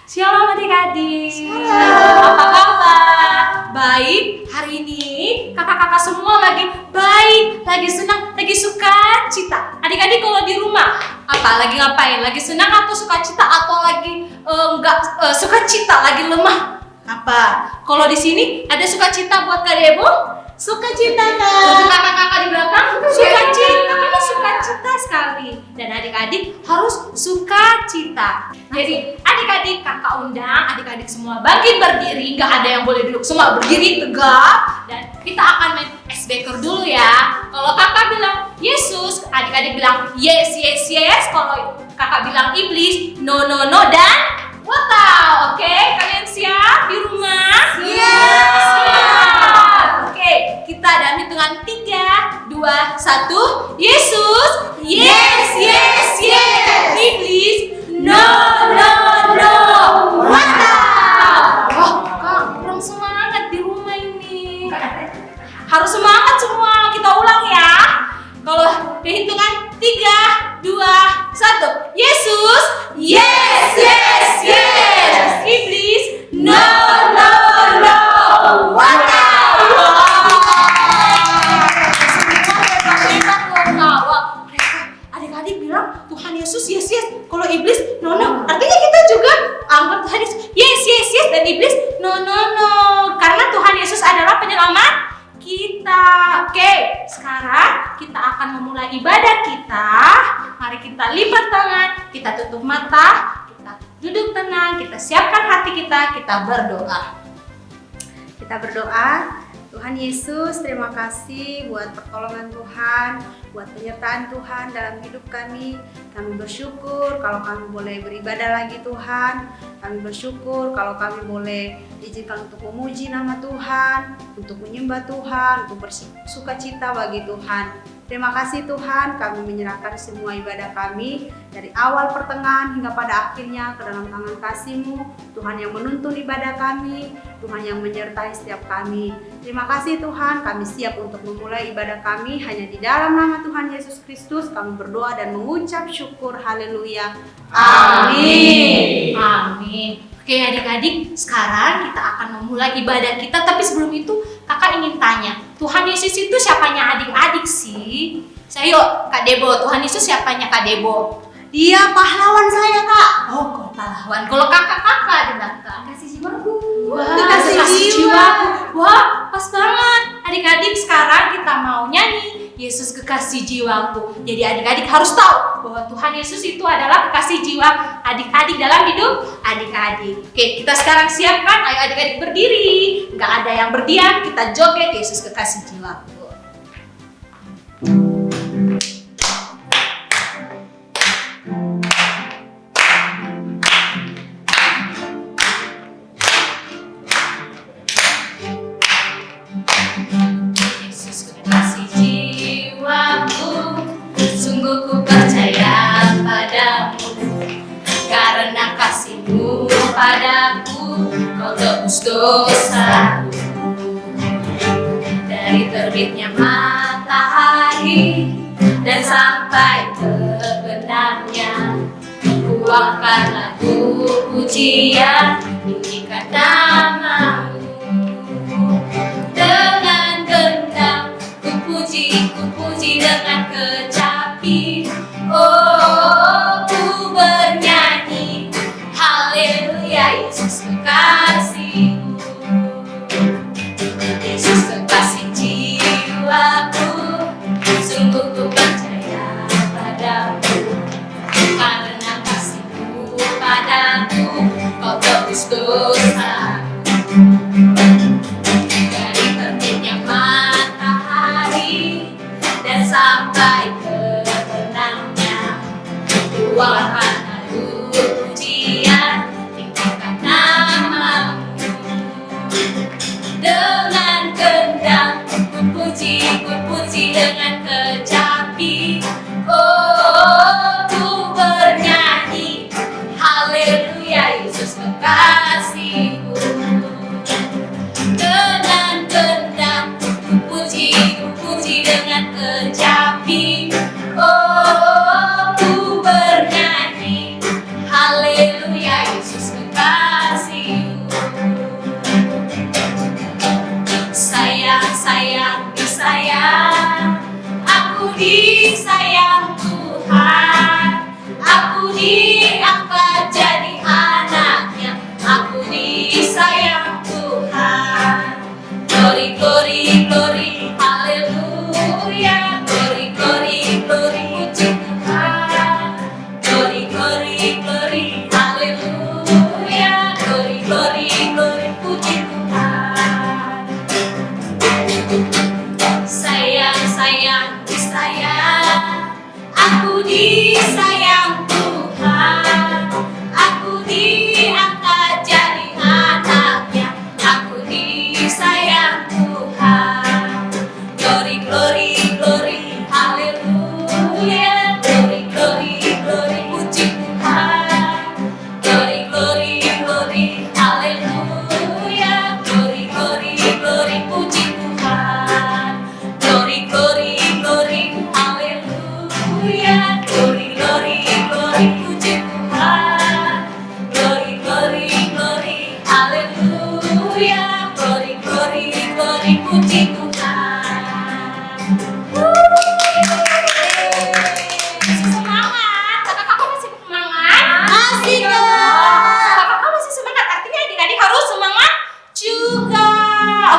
Shalom adik-adik. Shalom. Apa kabar? Baik. Hari ini kakak-kakak semua lagi baik, lagi senang, lagi suka cita. Adik-adik kalau di rumah apa? Lagi ngapain? Lagi senang atau suka cita atau lagi enggak suka cita, lagi lemah? Apa? Kalau di sini ada suka cita buat Kak Debo? Suka cita Untuk Kak. kakak-kakak di belakang suka cita, kami suka cita sekali. Dan adik-adik harus suka cita. Jadi adik-adik kakak undang adik-adik semua bangkit berdiri, nggak ada yang boleh duduk, semua berdiri tegak. Dan kita akan main icebreaker dulu ya. Kalau kakak bilang Yesus, adik-adik bilang yes yes yes. Kalau kakak bilang iblis, no no no dan wow. Oke, kalian siap di rumah? Siap. Oke, kita dalam hitungan 3, 2, 1. Yesus, yes, yes, yes. Iblis, no, no, no. Wow. Wah, Kak, kurang semangat di rumah ini. Harus semangat semua. Kita ulang ya. Kalau di hitungan 3, 2, 1. Yesus, yes, yes, yes. Iblis, no, no, no. Wow. Adik-adik bilang Tuhan Yesus yes yes. Kalau iblis no no. Artinya kita juga anggap Tuhan Yesus yes yes yes dan iblis no no no. Karena Tuhan Yesus adalah penyelamat kita. Oke, sekarang kita akan memulai ibadah kita. Mari kita lipat tangan, kita tutup mata, kita duduk tenang, kita siapkan hati kita berdoa. Kita berdoa. Tuhan Yesus, terima kasih buat pertolongan Tuhan, buat penyertaan Tuhan dalam hidup kami. Kami bersyukur kalau kami boleh beribadah lagi Tuhan. Kami bersyukur kalau kami boleh diizinkan untuk memuji nama Tuhan, untuk menyembah Tuhan, untuk bersuka cita bagi Tuhan. Terima kasih Tuhan, kami menyerahkan semua ibadah kami dari awal pertengahan hingga pada akhirnya ke dalam tangan kasih-Mu. Tuhan yang menuntun ibadah kami, Tuhan yang menyertai setiap kami. Terima kasih Tuhan, kami siap untuk memulai ibadah kami hanya di dalam nama Tuhan Yesus Kristus. Kami berdoa dan mengucap syukur. Haleluya. Amin. Amin. Oke adik-adik, sekarang kita akan memulai ibadah kita. Tapi sebelum itu kakak ingin tanya, Tuhan Yesus itu siapanya adik-adik sih? Yuk Kak Debo, Tuhan Yesus siapanya Kak Debo? Dia pahlawan saya Kak. Oh kok pahlawan, kalau kakak-kakak di belakang Kasih jiwaku. wah, Kasih kasih jiwa. jiwaku. Wah, pas banget. Adik-adik sekarang kita mau nyanyi Yesus kekasih jiwaku. Jadi adik-adik harus tahu bahwa Tuhan Yesus itu adalah kekasih jiwa adik-adik dalam hidup adik-adik. Oke, kita sekarang siapkan. Ayo adik-adik berdiri. Nggak ada yang berdiam. Kita joget Yesus kekasih jiwaku. Yesus kekasih jiwaku, sungguh ku percaya padamu. Karena kasih-Mu padaku, Kau tebus dosaku. Dari terbitnya matahari dan sampai terbenamnya, ku akan lagu pujian tinggikan nama-Mu. Dengan gendang ku puji dengan kecapi. Oh, ku bernyanyi haleluya, Yesus kekasihku. Yesus kekasih jiwaku, sungguh ku percaya padamu. Karena kasih-Mu padaku, Kau tebus dosa. Dari terbitnya matahari dan sampai terbenamnya, ku akan lalu pujian tinggikan nama-Mu. Dengan gendang ku puji dengan kecapi. Oh, ku bernyanyi haleluya, Yesus kekasihku. Dengan gendang ku puji dengan kecapi. Oh, ku bernyanyi haleluya, Yesus kekasihku. Aku diangkat jadi anaknya, aku disayang Tuhan. Glory, glory, glory, haleluya. Glory, glory, glory, puji Tuhan. Glory, glory, glory, haleluya. Glory, glory, glory, puji Tuhan. Sayang, sayang, disayang, aku disayang Tuhan. Aku diangkat jadi anaknya, aku disayang Tuhan. Glory, glory, glory, haleluya. Glory, glory, glory, puji Tuhan. Glory, glory, glory, haleluya. Glory, glory, glory, puji Tuhan. Glory, glory, glory, haleluya. Glory, glory, glory, puji Tuhan. Glory, glory, glory, haleluya. Glory, glory, glory, puji Tuhan. Masih semangat? Kakak masih semangat? Masih, Kak. Kakak masih semangat, artinya adik-adik harus semangat juga.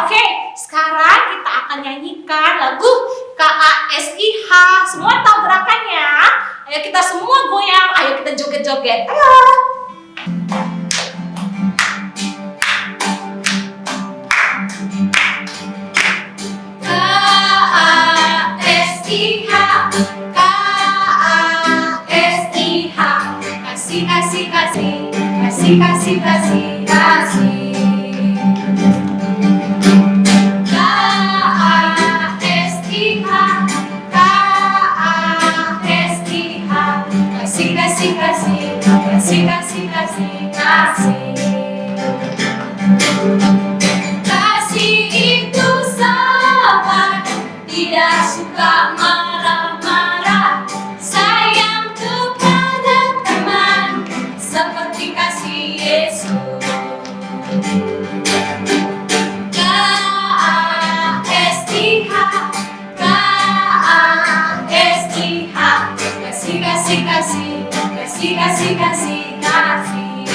Oke, sekarang kita akan nyanyikan lagu KASIH. Semua tahu gerakannya? Ayo kita semua goyang, ayo kita joget-joget. Ayo. KASIH, KASIH, kasih, kasih, kasih, kasih, kasih, kasih, kasih. KASIH, KASIH, kasih, kasih, kasih, kasih, kasih, kasih, kasih. Kasih itu sabar, tidak suka marah-marah, sayang kepada teman, seperti kasih Yesus. KASIH, KASIH, kasih, kasih, kasih, kasih, kasih, kasih, kasih.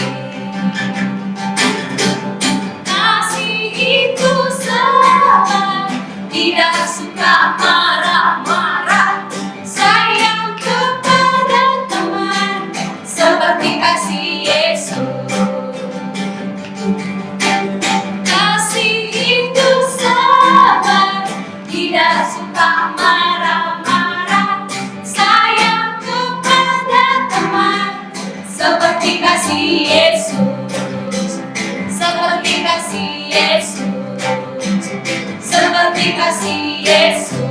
Kasih itu sabar, tidak suka marah-marah, sayang kepada teman, seperti kasih Yesus. Kasih itu sabar, tidak suka marah-marah, sayang kepada teman, seperti kasih Yesus. Seperti kasih Yesus, seperti kasih Yesus.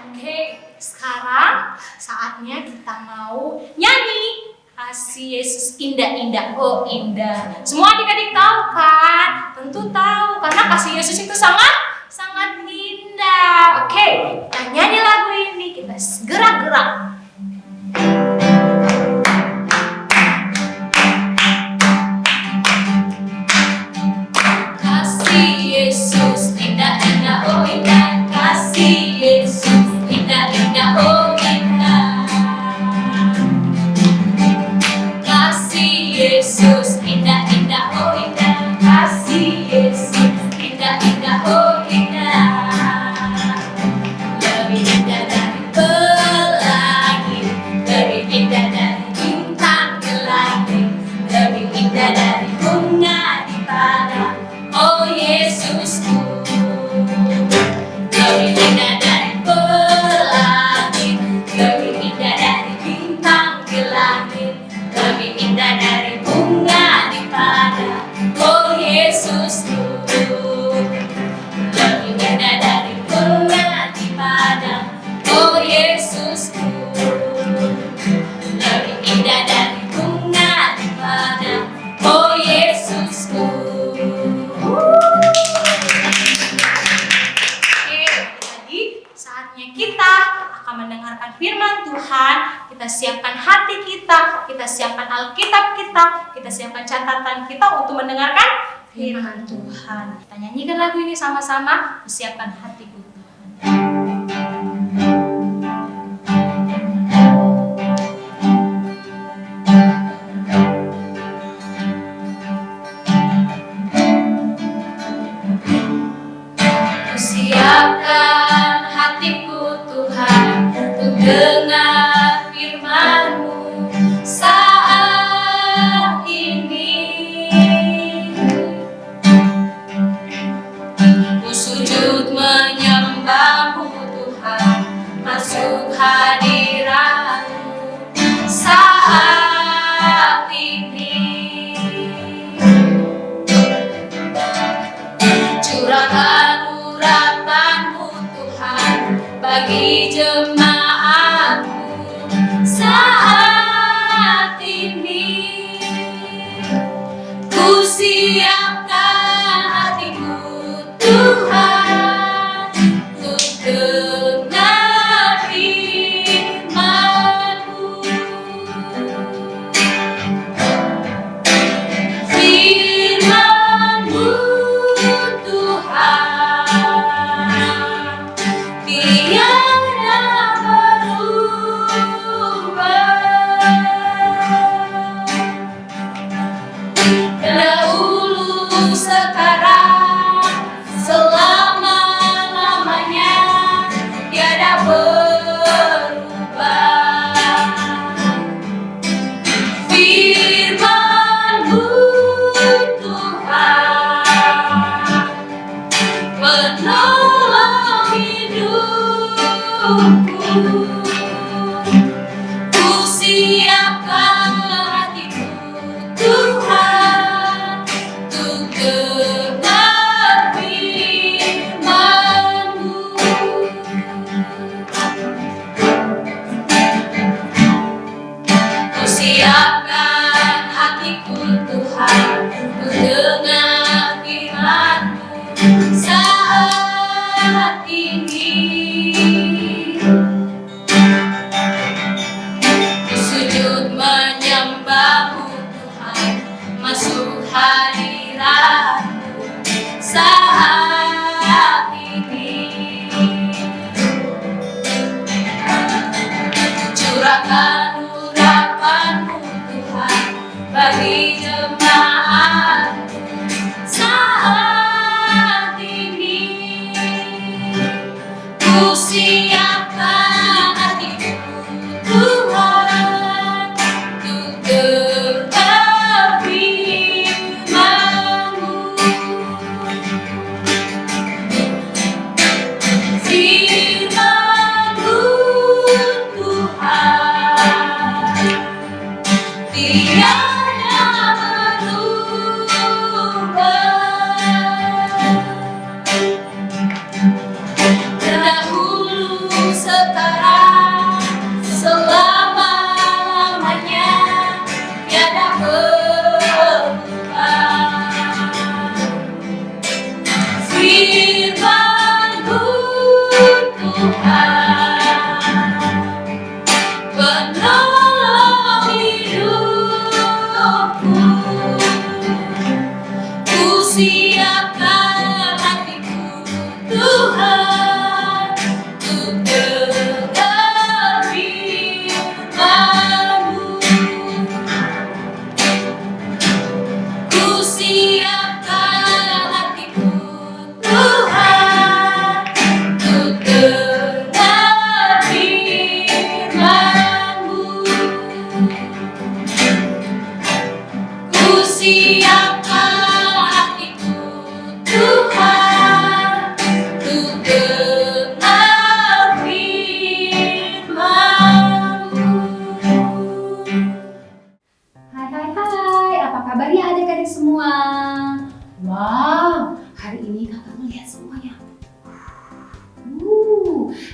Oke, sekarang saatnya kita mau nyanyi kasih Yesus indah-indah, oh indah. Semua adik-adik tahu kan? Tentu tahu, karena kasih Yesus itu sangat indah. Oke, kita nyanyi lagu ini, kita gerak-gerak. Kasih Yesus indah-indah, oh indah. Kasih Yesus indah-indah, oh indah. Kasih Yesus indah-indah, oh indah. Kasih Yesus indah-indah, oh indah. Lebih indah dari pelangi, lebih indah dari bintang ke langit, lebih indah dari bunga di padang, oh Yesusku. Lebih indah dari pelangi, lebih indah dari bintang ke langit, lebih indah dari bunga di padang, oh Yesusku. Lebih indah dari bunga di padang, oh Yesusku. Lebih indah dari bunga di padang, oh Yesusku. Oke, jadi saatnya kita akan mendengarkan firman Tuhan. Kita siapkan hati kita siapkan Alkitab kita siapkan catatan kita untuk mendengarkan firman Tuhan. Kita nyanyikan lagu ini sama-sama, siapkan hatiku Tuhan. Siapkan hatiku Tuhan untuk dengar firman-Mu saat ini. Ku sujud menyembah-Mu Tuhan, masuk hadirat-Mu saat ini. Curahkan bagi jemaat-Mu saat ini. Ku siapkan hatiku Tuhan untuk dengar firman-Mu. Firman-Mu Tuhan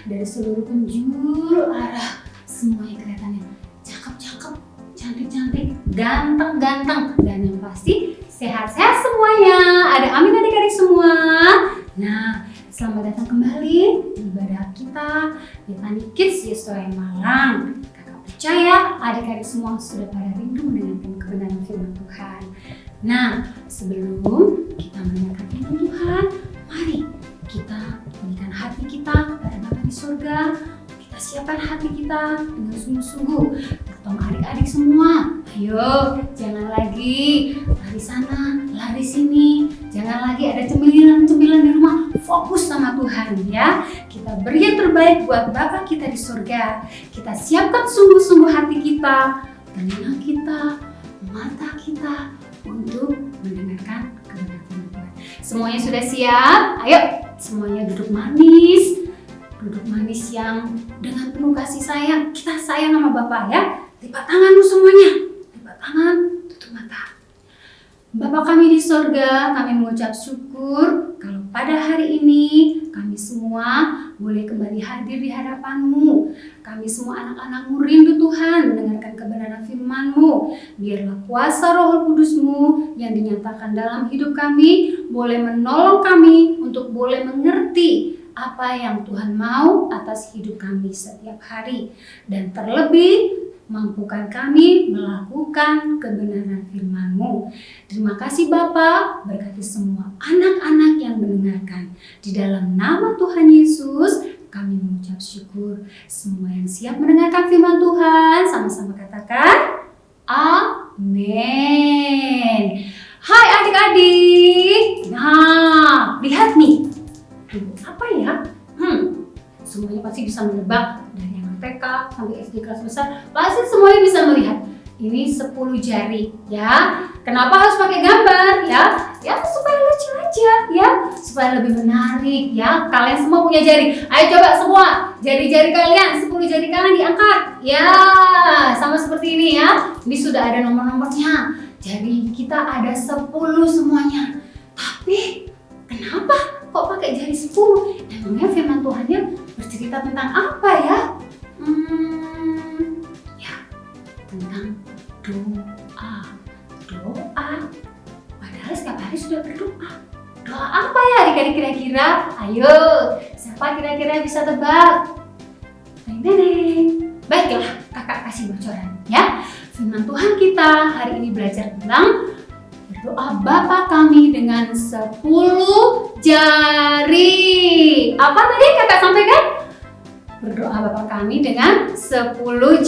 dari seluruh penjuru arah, semuanya kelihatannya cakep-cakep, cantik-cantik, ganteng-ganteng, dan yang pasti sehat-sehat semuanya. Ada amin adik-adik semua. Nah, selamat datang kembali di ibadah kita di Tani Kids Yestoy Malang. Kakak percaya adik-adik semua sudah pada rindu mendengarkan kebenaran firman Tuhan. Nah, sebelum kita mendengarkan firman Tuhan, mari kita berikan hati kita kepada Bapa di surga. Kita siapkan hati kita dengan sungguh-sungguh. Tolong adik-adik semua, ayo jangan lagi lari sana, lari sini. Jangan lagi ada cemilan-cemilan di rumah. Fokus sama Tuhan ya. Kita beri yang terbaik buat Bapa kita di surga. Kita siapkan sungguh-sungguh hati kita, telinga kita, mata kita untuk mendengarkan kebenaran Tuhan. Semuanya sudah siap? Ayo semuanya duduk manis. Duduk manis yang dengan penuh kasih sayang. Kita sayang sama Bapa ya. Lipat tanganmu semuanya. Lipat tangan, tutup mata. Bapa kami di sorga, kami mengucap syukur kalau pada hari ini kami semua boleh kembali hadir di hadapan-Mu. Kami semua anak-anak-Mu rindu Tuhan mendengarkan kebenaran firman-Mu. Biarlah kuasa Roh Kudus-Mu yang dinyatakan dalam hidup kami boleh menolong kami untuk boleh mengerti apa yang Tuhan mau atas hidup kami setiap hari. Dan terlebih mampukan kami melakukan kebenaran firman-Mu. Terima kasih Bapa, berkati semua anak-anak yang mendengarkan. Di dalam nama Tuhan Yesus, kami mengucap syukur. Semua yang siap mendengarkan firman Tuhan, sama-sama katakan, Amin. Hai adik-adik. Nah, lihat nih. Apa ya? Semuanya pasti bisa menebak. Dari TK sampai SD kelas besar, pasti semuanya bisa melihat. Ini 10 jari ya. Kenapa harus pakai gambar ya? Ya supaya lucu aja ya, supaya lebih menarik ya. Kalian semua punya jari. Ayo coba semua jari-jari kalian, 10 jari kalian diangkat. Ya, sama seperti ini ya. Ini sudah ada nomor-nomornya. Jari kita ada 10 semuanya. Tapi kenapa kok pakai jari 10? Emangnya firman Tuhannya bercerita tentang apa ya? Ya, tentang doa. Padahal setiap hari sudah berdoa. Doa apa ya adik-adik kira-kira? Ayo, siapa kira-kira bisa tebak? Deng. Baiklah, kakak kasih bocoran ya. Firman Tuhan kita hari ini belajar tentang berdoa Bapa kami dengan 10 jari. Apa tadi kakak sampaikan? Berdoa Bapa kami dengan 10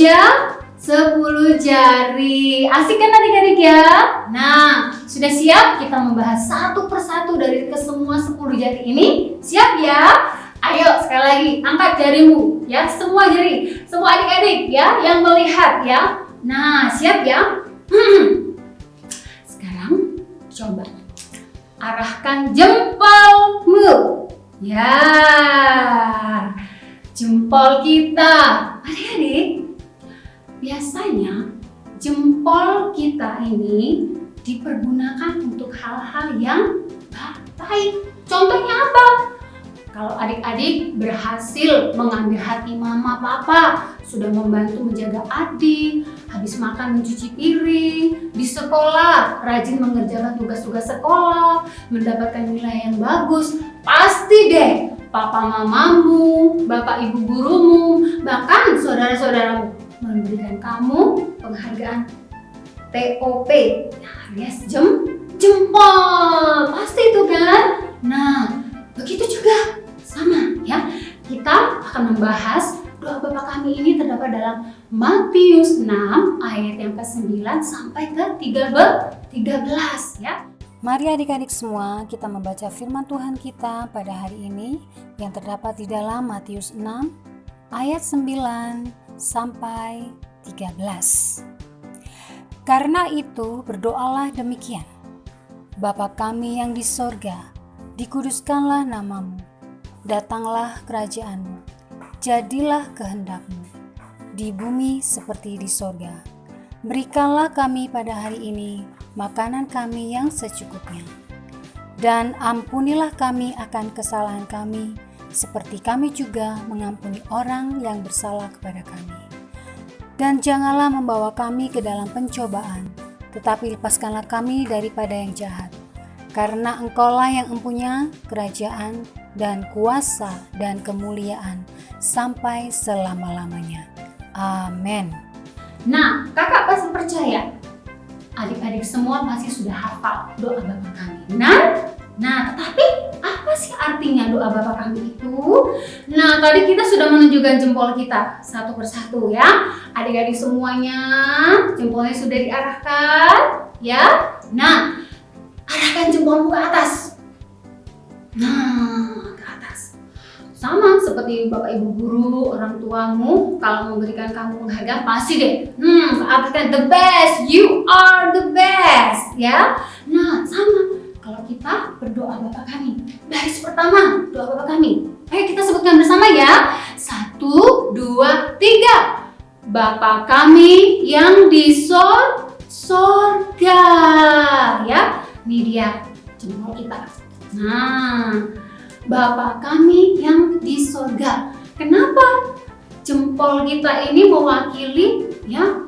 jari. Asik kan adik-adik ya? Nah, sudah siap kita membahas satu persatu dari kesemua 10 jari ini? Siap ya? Ayo sekali lagi angkat jarimu ya, semua jari. Semua adik-adik ya yang melihat ya. Nah, siap ya? Sekarang coba arahkan jempolmu. Ya. Jempol kita, adik-adik, biasanya jempol kita ini dipergunakan untuk hal-hal yang baik. Contohnya apa? Kalau adik-adik berhasil mengambil hati mama papa, sudah membantu menjaga adik, habis makan mencuci piring, di sekolah rajin mengerjakan tugas-tugas sekolah, mendapatkan nilai yang bagus, pasti deh papa mamamu, bapak ibu gurumu, bahkan saudara-saudaramu memberikan kamu penghargaan TOP alias jempol. Pasti itu kan? Nah, begitu juga sama ya. Kita akan membahas doa Bapa kami ini terdapat dalam Matius 6 ayat yang ke-9 sampai ke 13 ya. Mari adik-adik semua kita membaca firman Tuhan kita pada hari ini yang terdapat di dalam Matius 6 ayat 9 sampai 13. Karena itu berdoalah demikian. Bapa kami yang di sorga, dikuduskanlah namamu, datanglah kerajaanmu, jadilah kehendakmu, di bumi seperti di sorga. Berikanlah kami pada hari ini makanan kami yang secukupnya. Dan ampunilah kami akan kesalahan kami, seperti kami juga mengampuni orang yang bersalah kepada kami. Dan janganlah membawa kami ke dalam pencobaan, tetapi lepaskanlah kami daripada yang jahat. Karena Engkaulah yang empunya kerajaan dan kuasa dan kemuliaan sampai selama-lamanya. Amin. Nah, kakak pasti percaya adik-adik semua pasti sudah hafal doa Bapa kami. Nah, tetapi apa sih artinya doa Bapa kami itu? Nah, tadi kita sudah menunjukkan jempol kita satu persatu ya. Adik-adik semuanya jempolnya sudah diarahkan ya. Nah, arahkan jempolmu ke atas. Nah, ke atas. sama seperti bapak ibu guru, orang tuamu kalau memberikan kamu penghargaan pasti deh, abaikan the best, you are the best, ya. Nah sama kalau kita berdoa Bapa kami, baris pertama doa Bapa kami. Ayo kita sebutkan bersama ya. 1, 2, 3. Bapa kami yang di sorga, ya. Ini dia jempol kita. Nah, Bapa kami yang di sorga. Kenapa jempol kita ini mewakili, ya,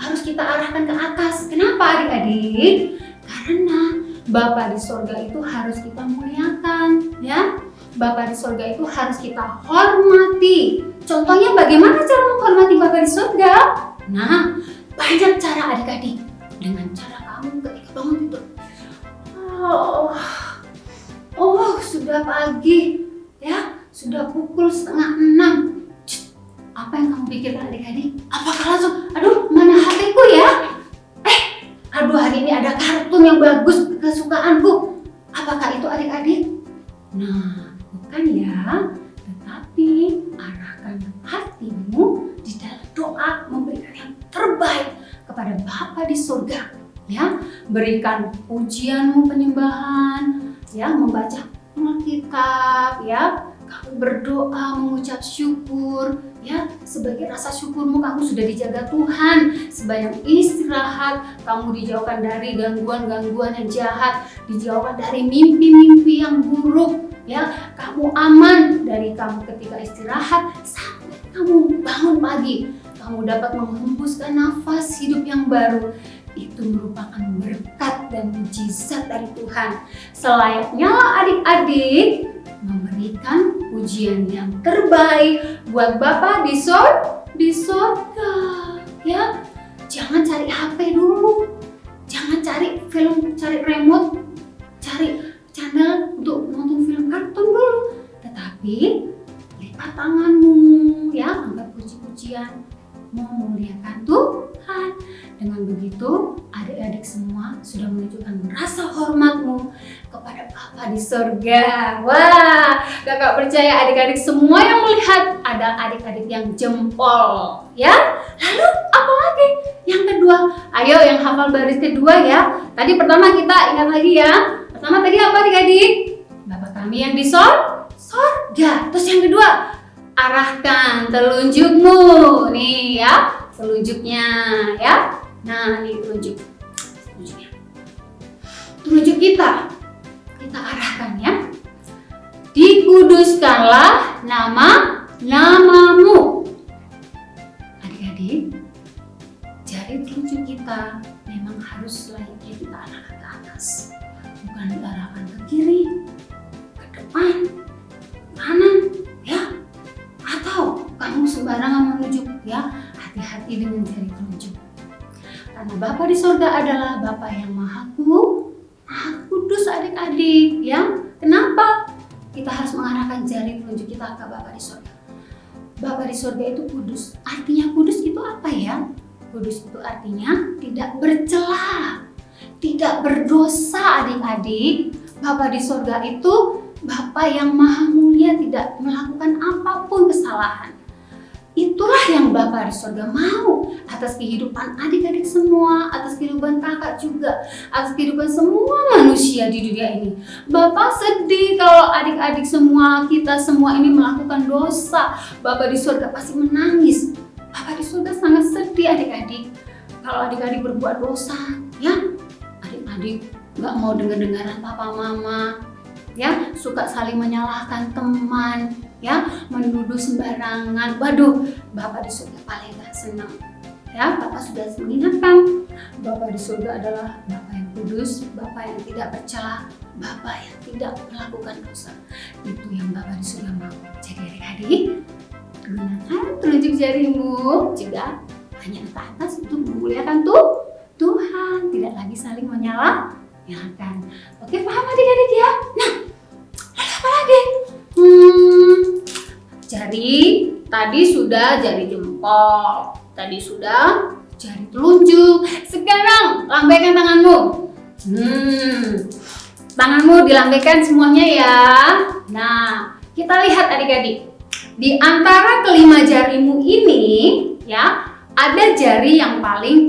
harus kita arahkan ke atas? Kenapa adik-adik? Karena Bapa di sorga itu harus kita muliakan, ya. Bapa di sorga itu harus kita hormati. Contohnya bagaimana cara menghormati Bapa di sorga? Nah, banyak cara adik-adik. Dengan cara kamu ketika bangun tidur. Sudah pagi, ya, sudah pukul 5:30. Apa yang kamu pikirkan adik-adik? Apakah langsung, aduh mana HP-ku ya? Aduh hari ini ada kartun yang bagus kesukaanku. Apakah itu adik-adik? Nah, bukan ya. Tetapi arahkan hatimu di dalam doa memberikan yang terbaik kepada Bapa di surga. Ya, berikan pujianmu, penyembahan, ya, membaca Alkitab, ya. Kamu berdoa, mengucap syukur, ya, sebagai rasa syukurmu kamu sudah dijaga Tuhan. Sebanyak istirahat, kamu dijauhkan dari gangguan-gangguan yang jahat, dijauhkan dari mimpi-mimpi yang buruk, ya. Kamu aman dari kamu ketika istirahat sampai kamu bangun pagi. Kamu dapat menghembuskan nafas hidup yang baru. Itu merupakan berkat dan mujizat dari Tuhan. Selayaknya adik-adik memberikan pujian yang terbaik buat Bapa di sorga, ya. Jangan cari HP dulu, jangan cari film, cari remote, cari channel untuk nonton film kartun dulu, tetapi lipat tanganmu, ya, angkat puji-pujian, memuliakan Tuhan. Dengan begitu, adik-adik semua sudah menunjukkan rasa hormatmu kepada Bapa di surga. Wah, kakak percaya adik-adik semua yang melihat ada adik-adik yang jempol, ya. Lalu apa lagi? Yang kedua, ayo yang hafal baris kedua ya. Tadi pertama kita ingat lagi ya. Pertama tadi apa adik-adik? Bapa kami yang di sorga. Terus yang kedua, arahkan telunjukmu. Nih ya, telunjuknya ya. Nah, ini telunjuknya. Telunjuk kita arahkan ya. Dikuduskanlah namamu. Adik-adik, jari telunjuk kita memang harus layaknya kita arahkan ke atas, bukan diarahkan ke kiri, ke depan, kanan, ya. Atau kamu sembarangan menunjuk, ya. Hati-hati dengan jari telunjuk. Karena Bapa di sorga adalah Bapa yang maha kudus adik-adik, ya. Kenapa kita harus mengarahkan jari telunjuk kita ke Bapa di sorga? Bapa di sorga itu kudus. Artinya kudus itu apa ya? Kudus itu artinya tidak bercela, tidak berdosa adik-adik. Bapa di sorga itu Bapa yang maha mulia, tidak melakukan apapun kesalahan. Itulah yang Bapa di sorga mau atas kehidupan adik-adik semua, atas kehidupan kakak juga, atas kehidupan semua manusia di dunia ini. Bapa sedih kalau adik-adik semua, kita semua ini melakukan dosa. Bapa di sorga pasti menangis. Bapa di sorga sangat sedih adik-adik kalau adik-adik berbuat dosa, ya. Adik-adik gak mau dengar-dengaran papa mama, ya, suka saling menyalahkan teman, ya, menuduh sembarangan. Waduh, Bapa di surga paling gak senang, ya. Bapak sudah mengingatkan, Bapa di surga adalah Bapa yang kudus, Bapa yang tidak bercela, Bapa yang tidak melakukan dosa. Itu yang Bapa di surga mau. Jadi adik-adik, gunakan telunjuk jarimu juga hanya ke atas untuk memuliakan Tuhan, tidak lagi saling menyalahkan. Oke, paham adik-adik ya? Nah, apa lagi? Jari, tadi sudah jari jempol, tadi sudah jari telunjuk. Sekarang lambaikan tanganmu. Tanganmu dilambaikan semuanya ya. Nah, Kita lihat adik-adik, di antara kelima jarimu ini ya, ada jari yang paling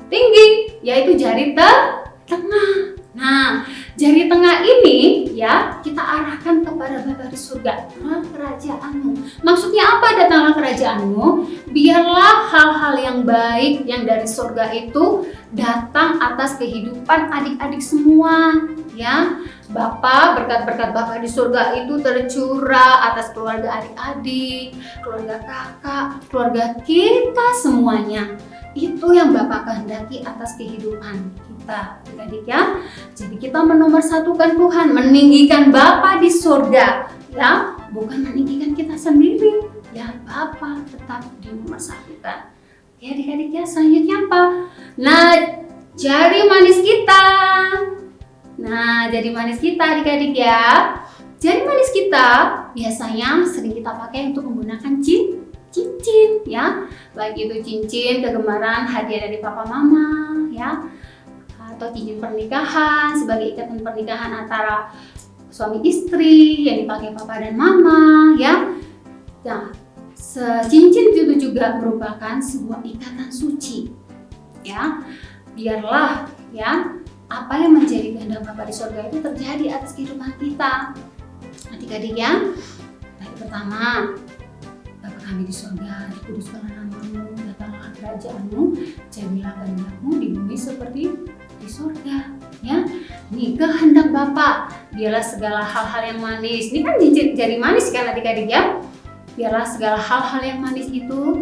tinggi, yaitu jari tengah. Nah, jari tengah ini ya kita arahkan kepada Bapa di surga, kerajaanmu. Maksudnya apa datanglah kerajaanmu? Biarlah hal-hal yang baik yang dari surga itu datang atas kehidupan adik-adik semua ya. Bapa, berkat-berkat Bapa di surga itu tercurah atas keluarga adik-adik, keluarga kakak, keluarga kita semuanya. Itu yang Bapak kehendaki atas kehidupan kita, adik-adik ya. Jadi kita menomorsatukan Tuhan, meninggikan Bapa di surga, ya, bukan meninggikan kita sendiri. Ya, Bapa tetap dinomorsatukan. Ya, adik-adik ya, selanjutnya apa? Nah, jari manis kita. Nah, jari manis kita, adik-adik ya. Jari manis kita biasanya sering kita pakai untuk menggunakan cincin ya, baik itu cincin kegemaran hadiah dari papa mama ya, atau cincin pernikahan sebagai ikatan pernikahan antara suami istri yang dipakai papa dan mama ya. Nah, cincin itu juga merupakan sebuah ikatan suci ya. Biarlah ya apa yang menjadi kehendak Bapa di surga itu terjadi atas kehidupan kita, adik-adik ya. Yang pertama, Bapa kami di surga, dikuduskanlah namamu, datanglah kerajaanmu, jadilah kehendakmu di bumi seperti di surga. Ya, ini kehendak Bapa. Biarlah segala hal-hal yang manis. Ini kan jari manis kan adik-adik ya. Biarlah segala hal-hal yang manis itu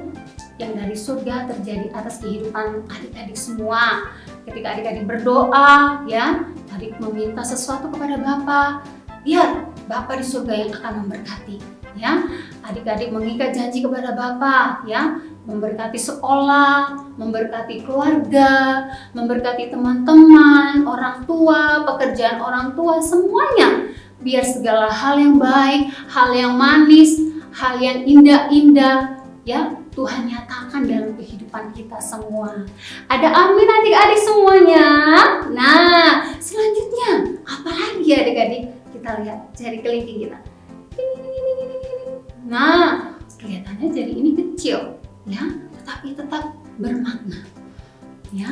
yang dari surga terjadi atas kehidupan adik-adik semua. Ketika adik-adik berdoa, ya, adik meminta sesuatu kepada Bapa, biar Bapa di surga yang akan memberkati. Ya, adik-adik mengikat janji kepada Bapa, ya, memberkati sekolah, memberkati keluarga, memberkati teman-teman, orang tua, pekerjaan orang tua, semuanya. Biar segala hal yang baik, hal yang manis, hal yang indah-indah, ya, Tuhan nyatakan dalam kehidupan kita semua. Ada amin adik-adik semuanya. Nah, selanjutnya apa lagi ya adik-adik? Kita lihat jari kelingking kita. Nah, kelihatannya jari ini kecil, ya, tetapi tetap bermakna. Ya,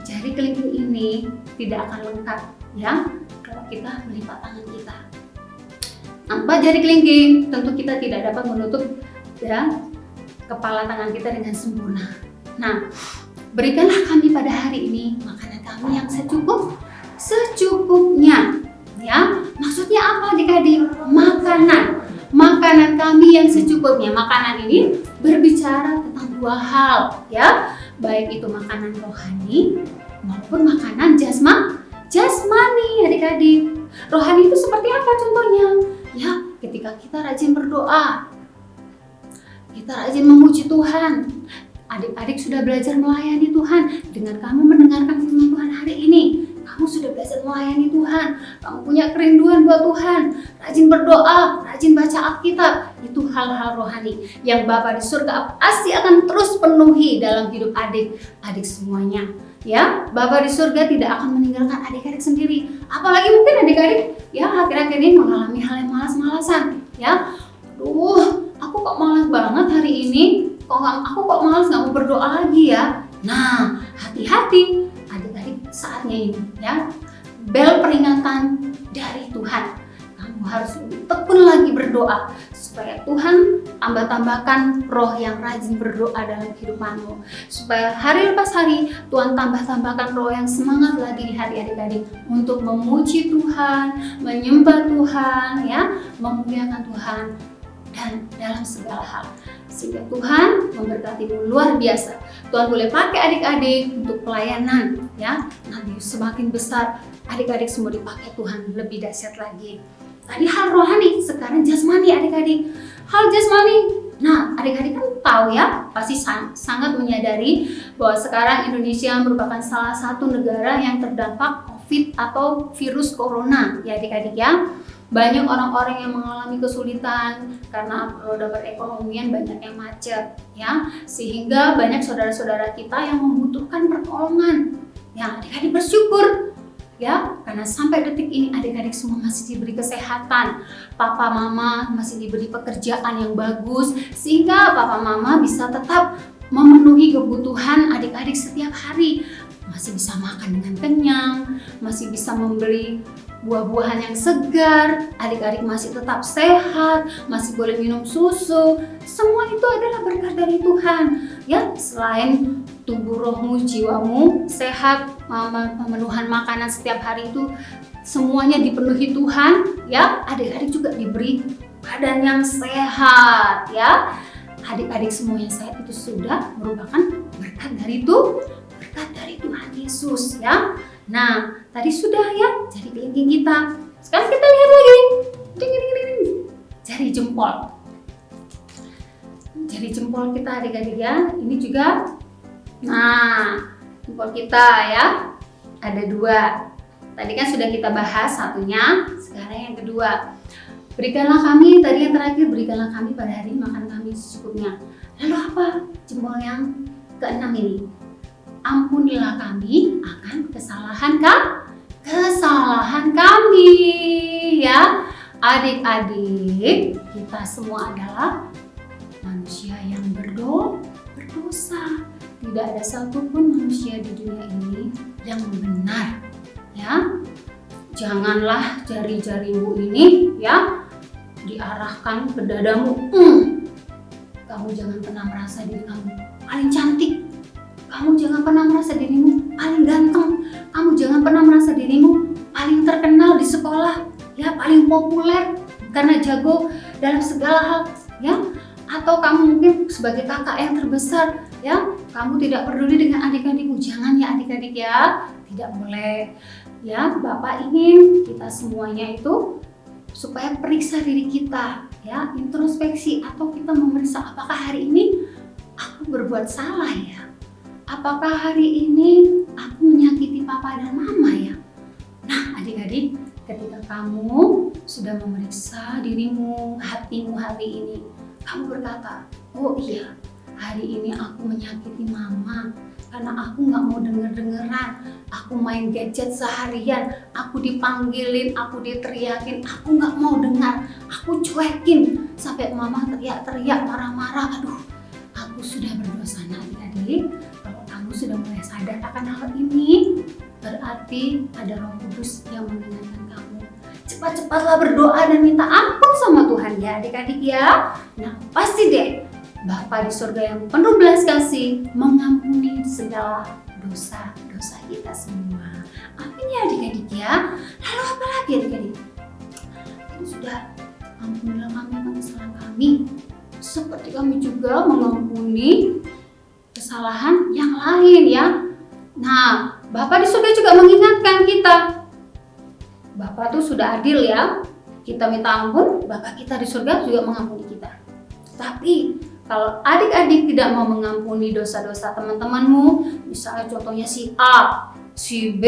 jari kelingking ini tidak akan lengkap, ya, kalau kita melipat tangan kita. Tanpa jari kelingking, tentu kita tidak dapat menutup, ya, kepala tangan kita dengan sempurna. Nah, berikanlah kami pada hari ini makanan kami yang secukupnya. Ya, maksudnya apa adik-adik? Makanan kami yang secukupnya. Makanan ini berbicara tentang dua hal, ya, baik itu makanan rohani maupun makanan jasmani, adik-adik. Rohani itu seperti apa contohnya? Ya, ketika kita rajin berdoa, kita rajin memuji Tuhan. Adik-adik sudah belajar melayani Tuhan dengan kamu mendengarkan firman Tuhan hari ini. Kamu sudah belajar melayani Tuhan. Kamu punya kerinduan buat Tuhan. Rajin berdoa, rajin baca Alkitab. Itu hal-hal rohani yang Bapa di surga pasti akan terus penuhi dalam hidup adik-adik semuanya. Ya, Bapa di surga tidak akan meninggalkan adik-adik sendiri. Apalagi mungkin adik-adik ya akhir-akhir ini mengalami hal yang malas-malasan. Ya, aduh, aku kok malas banget hari ini. Aku kok malas nggak mau berdoa lagi ya. Nah, hati-hati adik-adik saatnya ini ya. Bel peringatan dari Tuhan. Kamu harus lebih tekun lagi berdoa supaya Tuhan tambahkan roh yang rajin berdoa dalam kehidupanmu. Supaya hari lepas hari Tuhan tambahkan roh yang semangat lagi di hati adik-adik untuk memuji Tuhan, menyembah Tuhan ya, memuliakan Tuhan dan dalam segala hal. Sehingga Tuhan memberkatimu luar biasa. Tuhan boleh pakai adik-adik untuk pelayanan ya. Nanti semakin besar adik-adik semua dipakai Tuhan lebih dahsyat lagi. Tadi hal rohani, sekarang jasmani adik-adik. Hal jasmani. Nah, adik-adik kan tahu ya, pasti sangat menyadari bahwa sekarang Indonesia merupakan salah satu negara yang terdampak COVID atau virus corona ya adik-adik ya. Banyak orang-orang yang mengalami kesulitan karena roda perekonomian banyak yang macet ya, sehingga banyak saudara-saudara kita yang membutuhkan pertolongan. Ya, adik-adik bersyukur ya, karena sampai detik ini adik-adik semua masih diberi kesehatan, papa mama masih diberi pekerjaan yang bagus, sehingga papa mama bisa tetap memenuhi kebutuhan adik-adik setiap hari, masih bisa makan dengan kenyang, masih bisa membeli buah-buahan yang segar, adik-adik masih tetap sehat, masih boleh minum susu. Semua itu adalah berkat dari Tuhan. Ya, selain tubuh, rohmu, jiwamu sehat, pemenuhan makanan setiap hari itu semuanya dipenuhi Tuhan, ya. Adik-adik juga diberi badan yang sehat, ya. Adik-adik semua yang sehat itu sudah merupakan berkat dari Tuhan Yesus, ya. Nah, tadi sudah ya jari kelingking kita. Sekarang kita lihat lagi. Jari jempol. Jari jempol kita adik-adik ya. Ini juga. Nah, jempol kita ya. Ada 2. Tadi kan sudah kita bahas satunya. Sekarang yang kedua. Berikanlah kami, tadi yang terakhir, berikanlah kami pada hari ini makan kami secukupnya. Lalu apa? Jempol yang ke-6 ini. Ampunilah kami akan kesalahan kami, ya. Adik-adik, kita semua adalah manusia yang berdosa. Tidak ada satupun manusia di dunia ini yang benar, ya. Janganlah jari-jarimu ini, ya, diarahkan ke dadamu. Kamu jangan pernah merasa diri kamu paling cantik. Kamu jangan pernah merasa dirimu paling ganteng. Kamu jangan pernah merasa dirimu paling terkenal di sekolah, ya, paling populer karena jago dalam segala hal, ya. Atau kamu mungkin sebagai kakak yang terbesar, ya, kamu tidak peduli dengan adik-adikmu. Jangan ya adik-adik ya, tidak boleh. Ya, Bapak ingin kita semuanya itu supaya periksa diri kita, ya, introspeksi, atau kita memeriksa apakah hari ini aku berbuat salah ya. Apakah hari ini aku menyakiti papa dan mama ya? Nah, adik-adik, ketika kamu sudah memeriksa dirimu, hatimu hari ini, kamu berkata, oh iya, hari ini aku menyakiti mama karena aku gak mau denger-dengeran, aku main gadget seharian, aku dipanggilin, aku diteriakin, aku gak mau dengar, aku cuekin sampai mama teriak-teriak, marah-marah. Aduh, aku sudah berdosa. Nah, adik-adik, kalau kamu sudah mulai sadar akan hal ini, berarti ada Roh Kudus yang mengingatkan kamu. Cepat-cepatlah berdoa dan minta ampun sama Tuhan ya adik-adik ya. Nah, pasti deh Bapa di surga yang penuh belas kasih mengampuni segala dosa-dosa kita semua. Amin ya adik-adik ya. Lalu apa lagi adik-adik? Ini sudah, ampunilah kami akan kesalahan kami, seperti kami juga mengampuni kesalahan yang lain ya. Nah, Bapa di surga juga mengingatkan kita. Bapa tuh sudah adil ya. Kita minta ampun, Bapa kita di surga juga mengampuni kita. Tapi kalau adik-adik tidak mau mengampuni dosa-dosa teman-temanmu, misalnya contohnya si A, si B,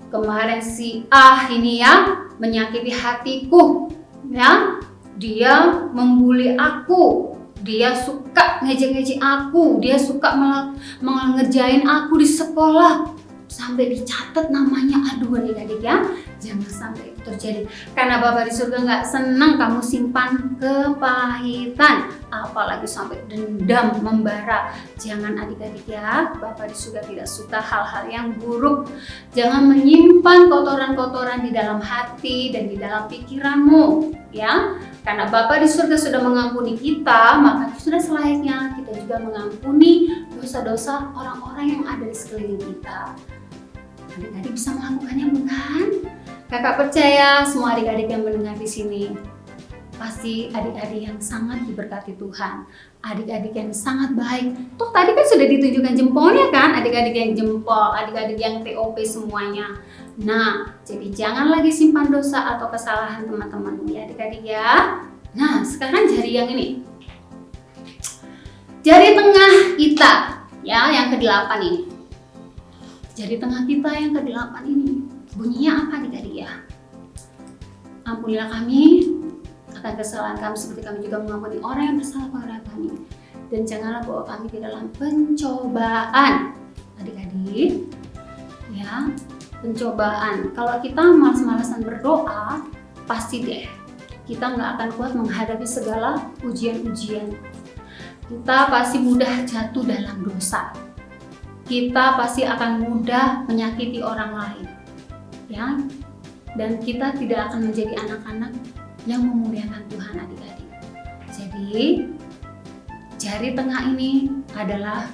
kemarin si A ini ya menyakiti hatiku, ya, dia membuli aku, dia suka ngejek-ngejek aku, dia suka mengerjain aku di sekolah, sampai dicatat namanya. Aduh adik-adik ya, jangan sampai itu terjadi, karena Bapa di surga nggak senang kamu simpan kepahitan, apalagi sampai dendam membara. Jangan adik-adik ya, Bapa di surga tidak suka hal-hal yang buruk. Jangan menyimpan kotoran-kotoran di dalam hati dan di dalam pikiranmu ya, karena Bapa di surga sudah mengampuni kita, maka sudah selayaknya kita juga mengampuni dosa-dosa orang-orang yang ada di sekeliling kita. Adik-adik bisa melakukannya bukan? Kakak percaya semua adik-adik yang mendengar di sini pasti adik-adik yang sangat diberkati Tuhan, adik-adik yang sangat baik. Tuh tadi kan sudah ditunjukkan jempolnya kan, adik-adik yang jempol, adik-adik yang TOP semuanya. Nah, jadi jangan lagi simpan dosa atau kesalahan teman-temanmu ya adik-adik ya. Nah, sekarang jari yang ini, jari tengah kita ya, yang ke-8 ini. Jari tengah kita yang ke-8 ini bunyinya apa adik-adik ya? Ampunilah kami akan kesalahan kami seperti kami juga mengampuni orang yang bersalah kepada kami, dan janganlah bawa kami ke dalam pencobaan. Adik-adik ya, pencobaan. Kalau kita malas-malasan berdoa, pasti deh kita nggak akan kuat menghadapi segala ujian-ujian. Kita pasti mudah jatuh dalam dosa. Kita pasti akan mudah menyakiti orang lain, ya. Dan kita tidak akan menjadi anak-anak yang memuliakan Tuhan, adik-adik. Jadi jari tengah ini adalah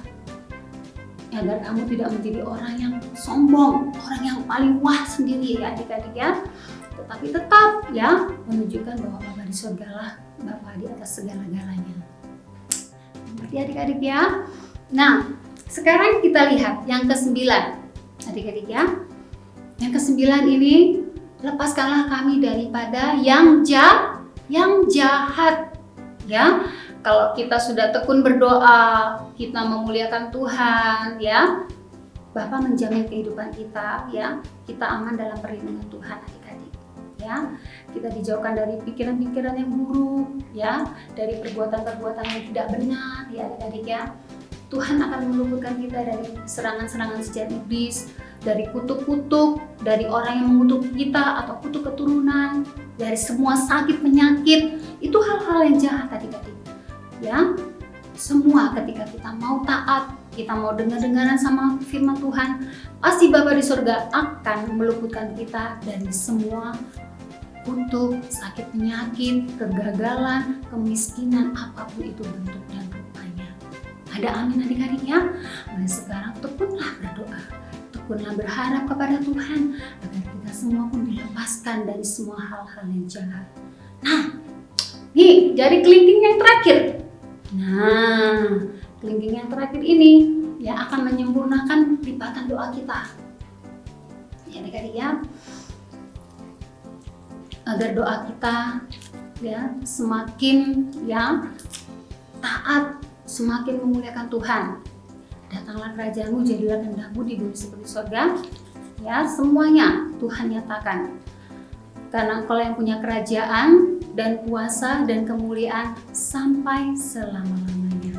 agar kamu tidak menjadi orang yang sombong, orang yang paling wah sendiri ya adik-adik ya. Tetapi tetap ya menunjukkan bahwa Bapa di surga lah Bapa di atas segala-galanya. Mengerti adik-adik ya? Nah, sekarang kita lihat yang ke-9 adik-adik ya. Yang ke-9 ini, lepaskanlah kami daripada yang jahat ya. Kalau kita sudah tekun berdoa, kita memuliakan Tuhan ya, Bapa menjamin kehidupan kita ya. Kita aman dalam perlindungan Tuhan adik-adik ya. Kita dijauhkan dari pikiran-pikiran yang buruk ya, dari perbuatan-perbuatan yang tidak benar ya adik-adik ya. Tuhan akan meluputkan kita dari serangan-serangan sejan iblis, dari kutuk-kutuk, dari orang yang mengutuk kita atau kutuk keturunan, dari semua sakit penyakit. Itu hal-hal yang jahat adik-adik ya. Semua ketika kita mau taat, kita mau dengar-dengaran sama firman Tuhan, pasti Bapa di surga akan meluputkan kita dari semua kutuk, sakit penyakit, kegagalan, kemiskinan, apapun itu bentuk dan rupanya. Ada amin adik-adik ya. Mulai sekarang tekunlah berdoa, tekunlah berharap kepada Tuhan agar kita semua pun dilepaskan dari semua hal-hal yang jahat. Nah, nih jari kelingking yang terakhir. Nah, kelingking yang terakhir ini yang akan menyempurnakan lipatan doa kita. Ya adik-adik ya. Agar doa kita ya semakin ya taat, semakin memuliakan Tuhan. Datanglah kerajaan-Mu, jadilah kehendak-Mu di bumi seperti surga. Ya, semuanya Tuhan nyatakan. Karena Engkau yang punya kerajaan dan kuasa dan kemuliaan sampai selama-lamanya.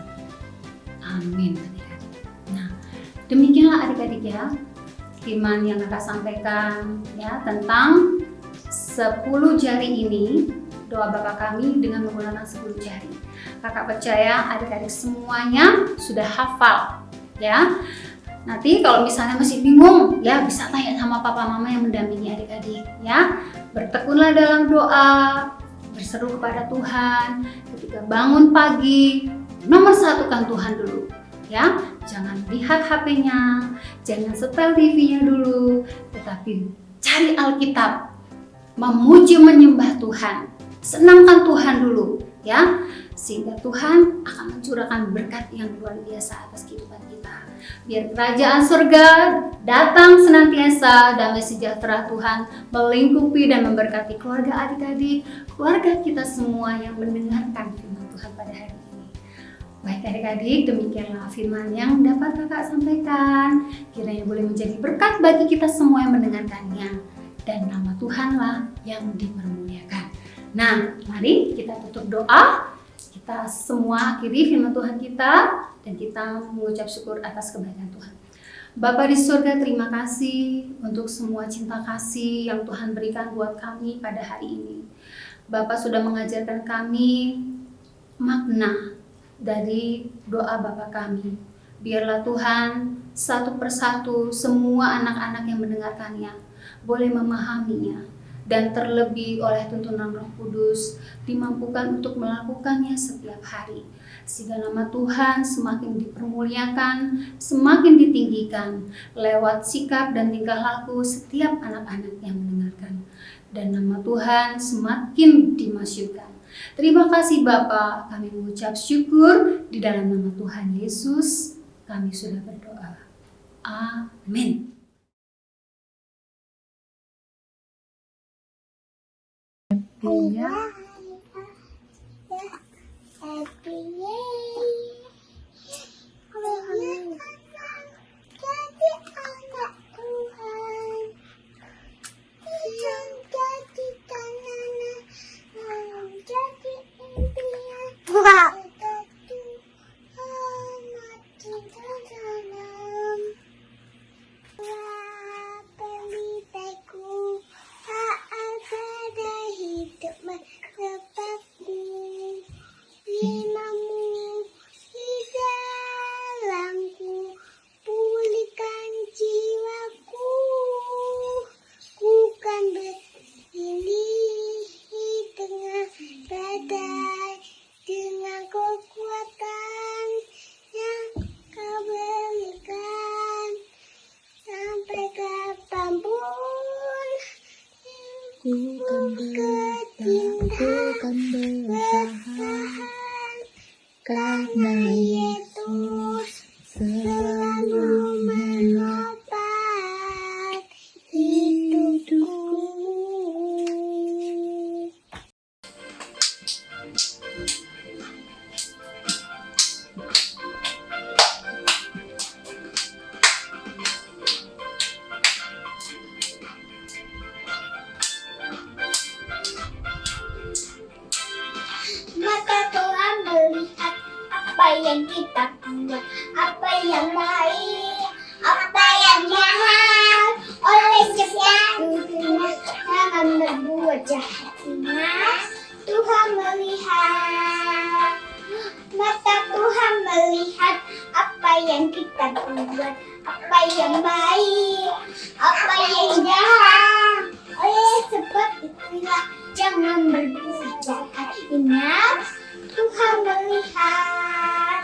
Amin adik-adik. Nah, demikianlah adik-adik ya firman yang Kakak sampaikan ya tentang 10 jari ini, doa Bapa kami dengan menggunakan 10 jari. Kakak percaya adik-adik semuanya sudah hafal ya. Nanti kalau misalnya masih bingung ya bisa tanya sama papa mama yang mendampingi adik-adik ya. Bertekunlah dalam doa, berseru kepada Tuhan. Ketika bangun pagi, nomor 1 kan Tuhan dulu ya. Jangan lihat HP-nya, jangan setel TV-nya dulu, tetapi cari Alkitab, memuji menyembah Tuhan, senangkan Tuhan dulu ya, sehingga Tuhan akan mencurahkan berkat yang luar biasa atas kehidupan kita. Biar kerajaan surga datang senantiasa, damai sejahtera Tuhan melingkupi dan memberkati keluarga adik-adik, keluarga kita semua yang mendengarkan firman Tuhan pada hari ini. Baik adik-adik, demikianlah firman yang dapat Kakak sampaikan. Kiranya boleh menjadi berkat bagi kita semua yang mendengarkannya, dan nama Tuhanlah yang dipermuliakan. Nah, mari kita tutup doa. Kita semua akhiri firman Tuhan kita dan kita mengucap syukur atas kebaikan Tuhan. Bapa di surga, terima kasih untuk semua cinta kasih yang Tuhan berikan buat kami pada hari ini. Bapa sudah mengajarkan kami makna dari doa Bapa kami. Biarlah Tuhan satu persatu semua anak-anak yang mendengarkannya boleh memahaminya, dan terlebih oleh tuntunan Roh Kudus dimampukan untuk melakukannya setiap hari, sehingga nama Tuhan semakin dipermuliakan, semakin ditinggikan lewat sikap dan tingkah laku setiap anak-anak yang mendengarkan, dan nama Tuhan semakin dimasyurkan. Terima kasih Bapa, kami mengucap syukur di dalam nama Tuhan Yesus kami sudah berdoa. Amin. pemberkahan karena Yesus selalu menopang hidupku. Mata Tuhan melihat apa yang kita buat, apa yang baik, apa yang jahat. Oleh sebab itu jangan berbuat jahat. Ingat, Tuhan melihat. Mata Tuhan melihat apa yang kita buat, apa yang baik, apa yang jahat. Oleh sebab itulah jangan berbuat jahat. Ingat, Tuhan melihat.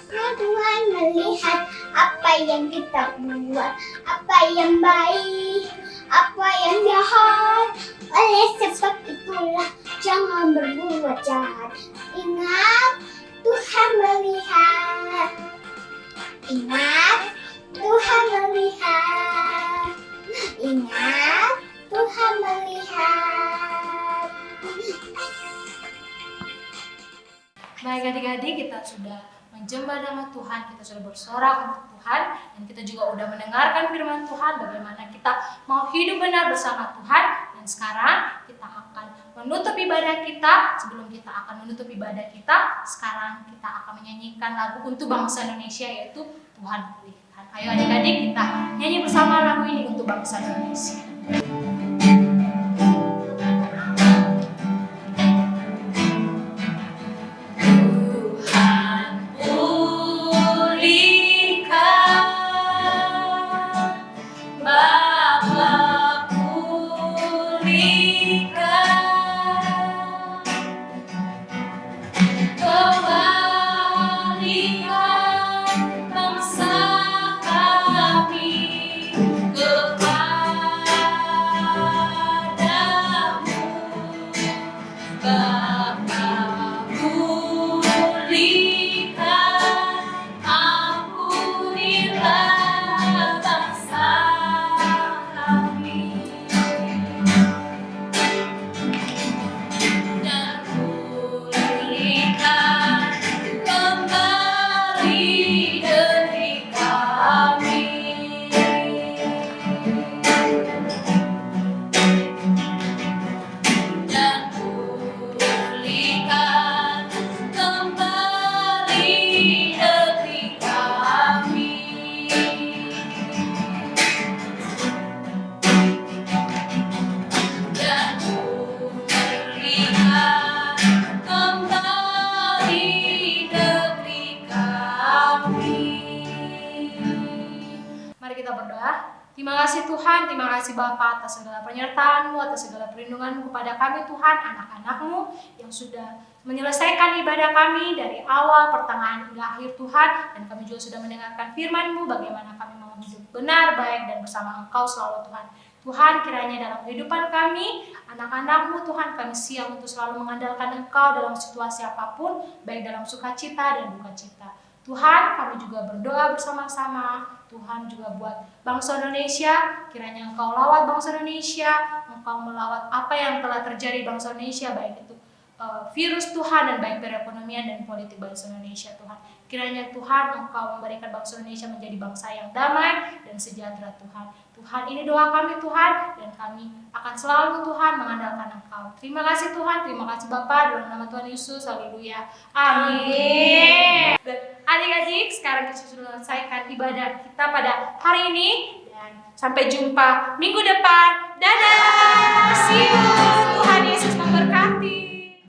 Nah, Tuhan melihat apa yang kita buat, apa yang baik, apa yang jahat. Oleh sebab itulah jangan berbuat jahat. Ingat, Tuhan melihat. Ingat, Tuhan melihat. Ingat, Tuhan melihat. Baik adik-adik, kita sudah menjembat nama Tuhan, kita sudah bersorak untuk Tuhan, dan kita juga sudah mendengarkan firman Tuhan bagaimana kita mau hidup benar bersama Tuhan. Dan sekarang kita akan menutup ibadah kita. Sebelum kita akan menutup ibadah kita, sekarang kita akan menyanyikan lagu untuk bangsa Indonesia, yaitu Tuhan Pulihkan. Ayo adik-adik, kita nyanyi bersama lagu ini untuk bangsa Indonesia. Terima kasih Tuhan, terima kasih Bapa atas segala penyertaan-Mu, atas segala perlindungan-Mu kepada kami Tuhan, anak-anak-Mu yang sudah menyelesaikan ibadah kami dari awal, pertengahan hingga akhir Tuhan. Dan kami juga sudah mendengarkan firman-Mu, bagaimana kami mau hidup benar, baik, dan bersama Engkau selalu Tuhan. Tuhan, kiranya dalam kehidupan kami, anak-anak-Mu Tuhan, kami siap untuk selalu mengandalkan Engkau dalam situasi apapun, baik dalam sukacita dan dukacita. Tuhan, kami juga berdoa bersama-sama. Tuhan juga buat bangsa Indonesia, kiranya Engkau lawat bangsa Indonesia, Engkau melawat apa yang telah terjadi bangsa Indonesia, baik itu virus Tuhan dan baik perekonomian dan politik bangsa Indonesia Tuhan. Kiranya Tuhan Engkau memberikan bangsa Indonesia menjadi bangsa yang damai dan sejahtera Tuhan. Tuhan, ini doa kami Tuhan, dan kami akan selalu Tuhan mengandalkan Engkau. Terima kasih Tuhan, terima kasih Bapa, dalam nama Tuhan Yesus, haleluya, amin. Adik-adik, sekarang kita sudah selesaikan ibadah kita pada hari ini, dan sampai jumpa minggu depan. Dadah, see you. Tuhan Yesus memberkati.